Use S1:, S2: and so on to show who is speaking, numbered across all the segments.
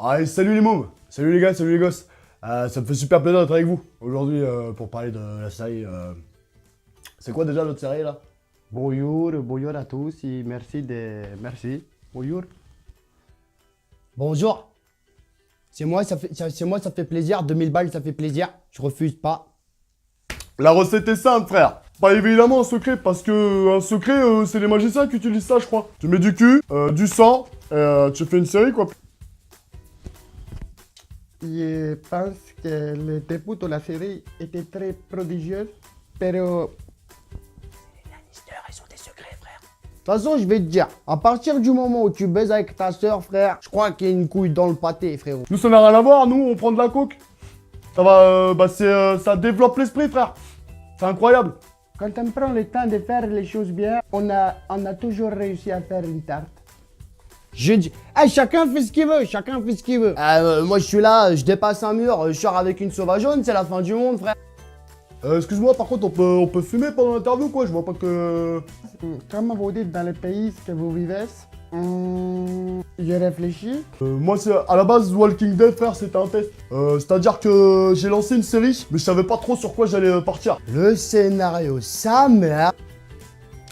S1: Allez, salut les mômes, salut les gars, salut les gosses. Ça me fait super plaisir d'être avec vous aujourd'hui pour parler de la série. C'est quoi déjà notre série là?
S2: Bonjour à tous et merci. Bonjour.
S3: Bonjour. C'est moi, ça fait plaisir. 2000 balles, ça fait plaisir. Je refuse pas.
S1: La recette est simple, frère. Pas évidemment un secret, parce que un secret, c'est les magiciens qui utilisent ça, je crois. Tu mets du cul, du sang, tu fais une série quoi.
S2: Je pense que le début de la série était très prodigieux, pero
S3: Ils ont des secrets, frère. De toute façon, je vais te dire, à partir du moment où tu baises avec ta soeur, frère, je crois qu'il y a une couille dans le pâté, frérot.
S1: Nous, ça n'a rien à voir, nous, on prend de la coke. Ça va, ça développe l'esprit, frère. C'est incroyable.
S2: quand on prend le temps de faire les choses bien, on a toujours réussi à faire une tarte.
S3: Je dis, hey, chacun fait ce qu'il veut, chacun fait ce qu'il veut. Moi, je suis là, je dépasse un mur, je sors avec une sauvageonne, c'est la fin du monde, frère.
S1: Excuse-moi, par contre, on peut fumer pendant l'interview, quoi. Je vois pas que...
S2: Comme vous dites dans le pays que vous vivez, j'ai réfléchi.
S1: Moi, à la base, Walking Dead, frère, c'était un test. C'est-à-dire que j'ai lancé une série, mais je savais pas trop sur quoi j'allais partir.
S3: Le scénario, sa mère.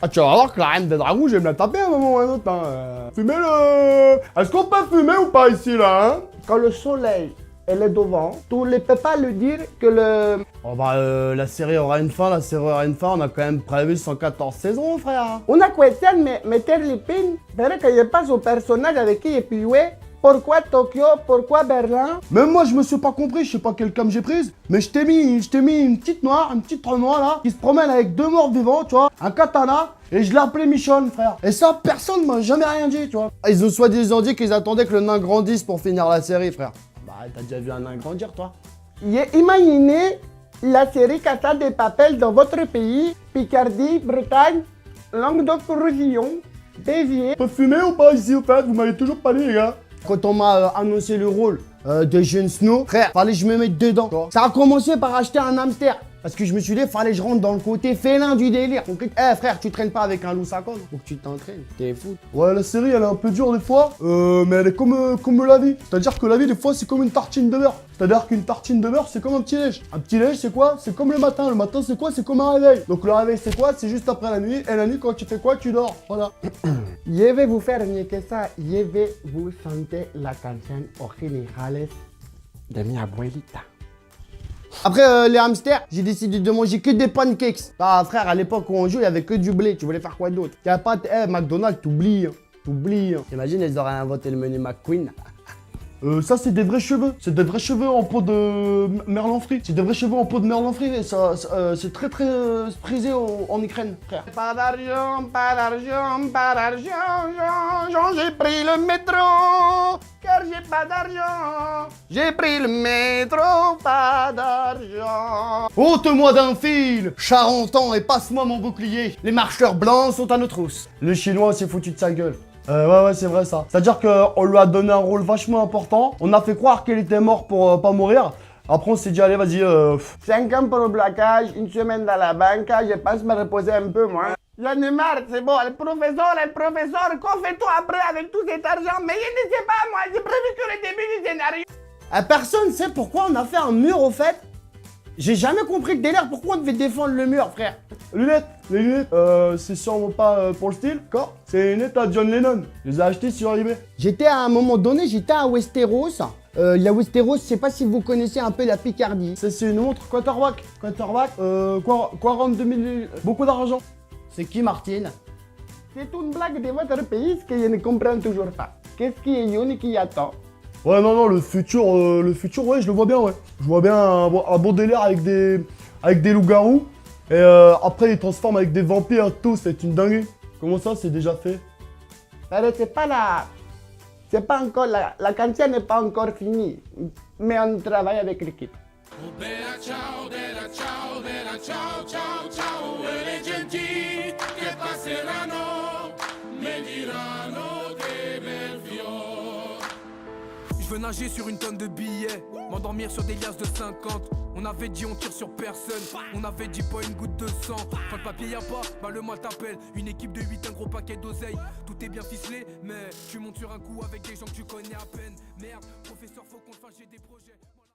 S1: Ah, tu vas voir que la reine des dragons, je vais me la taper à un moment ou à un autre, hein. Fumer le... Est-ce qu'on peut fumer ou pas ici, là, hein?
S2: Quand le soleil est devant, tu ne peux pas lui dire que le...
S3: Oh bah, la série aura une fin, on a quand même prévu 114 saisons, frère.
S2: Una cuestión meter les pins, pero que je passe au personnage avec qui j'ai pu jouer. Pourquoi Tokyo? Pourquoi Berlin?
S1: Même moi, je me suis pas compris, je sais pas quelle cam j'ai prise, mais je t'ai mis une petite noire, une petite noire là, qui se promène avec deux morts vivants, tu vois, un katana, et je l'ai appelé Michonne, frère. Et ça, personne m'a jamais rien dit, tu vois.
S3: Ils ont soi-disant dit qu'ils attendaient que le nain grandisse pour finir la série, frère. Bah, t'as déjà vu un nain grandir, toi?
S2: J'ai imaginé la série Casa de Papel dans votre pays, Picardie, Bretagne, Languedoc-Roussillon, Béziers.
S1: On peut fumer ou pas ici, au fait? Vous m'avez toujours pas dit, les gars.
S3: Quand on m'a annoncé le rôle de Jon Snow, frère, fallait que je me mette dedans. Ça a commencé par acheter un hamster. Parce que je me suis dit, fallait que je rentre dans le côté félin du délire. Eh frère, tu traînes pas avec un loup sacon. Faut que tu t'entraînes. T'es fou.
S1: Ouais, la série, elle est un peu dure des fois, mais elle est comme la vie. C'est-à-dire que la vie, des fois, c'est comme une tartine de beurre. C'est-à-dire qu'une tartine de beurre, c'est comme un petit déj. Un petit déj, c'est quoi? C'est comme le matin. Le matin, c'est quoi? C'est comme un réveil. Donc le réveil, c'est quoi? C'est juste après la nuit. Et la nuit, quand tu fais quoi? Tu dors. Voilà.
S2: Je vais vous faire mieux que ça. Je vais vous chanter la canción originales de mi abuelita.
S3: Après les hamsters, j'ai décidé de manger que des pancakes. Ah frère, à l'époque où on joue, il y avait que du blé. Tu voulais faire quoi d'autre? T'as pas... McDonald's, t'oublies. T'oublies. T'imagines, ils auraient inventé le menu McQueen.
S1: Ça, c'est des vrais cheveux. C'est des vrais cheveux en peau de merlan frit. C'est des vrais cheveux en peau de merlan frit. Et ça, c'est très prisé en Ukraine, frère.
S2: Pas d'argent, pas d'argent, pas d'argent, j'ai pris le métro, car j'ai pas d'argent. J'ai pris le métro, pas d'argent.
S3: Ôte-moi d'un fil, Charenton, et passe-moi mon bouclier. Les marcheurs blancs sont à nos trousses.
S1: Le chinois s'est foutu de sa gueule. Ouais, c'est vrai ça. C'est-à-dire qu'on lui a donné un rôle vachement important. On a fait croire qu'il était mort pour pas mourir. Après, on s'est dit, allez, vas-y.
S2: 5 ans pour le blocage, une semaine dans la banque, je pense me reposer un peu, moi. J'en ai marre, c'est bon. Le professeur, qu'on fait toi après avec tout cet argent? Mais je ne sais pas, moi, j'ai prévu que le début du scénario.
S3: Personne sait pourquoi on a fait un mur, au fait. J'ai jamais compris le délire, pourquoi on devait défendre le mur, frère.
S1: Lunettes. Les lunettes, c'est sûrement pas pour le style. Quoi? C'est les lunettes à John Lennon. Je les ai achetées sur eBay.
S3: J'étais à un moment donné, j'étais à Westeros. La Westeros, je sais pas si vous connaissez un peu la Picardie.
S1: C'est une montre Quarterback. Quarante 2000, beaucoup d'argent.
S3: C'est qui, Martine?
S2: C'est une blague de votre pays que je ne comprends toujours pas. Qu'est-ce qui est jaune et qui attend?
S1: Ouais, non, le futur, ouais, je le vois bien, ouais. Je vois bien un bon délire avec des loups-garous. Et après, ils transforment avec des vampires, tout, c'est une dinguerie. Comment ça, c'est déjà fait?
S2: C'est pas la... C'est pas encore... La cantion n'est pas encore finie. Mais on travaille avec l'équipe.
S4: Bella ciao, ciao, ciao, e le genti che passeranno mi diranno che bel fior.
S5: veux nager sur une tonne de billets, m'endormir sur des liasses de 50. On avait dit on tire sur personne, on avait dit pas une goutte de sang. Quand le papier y a pas, bah le mal t'appelle. Une équipe de 8, un gros paquet d'oseille. Tout est bien ficelé, mais tu montes sur un coup avec des gens que tu connais à peine. Merde, professeur, faut qu'on le fasse, j'ai des projets.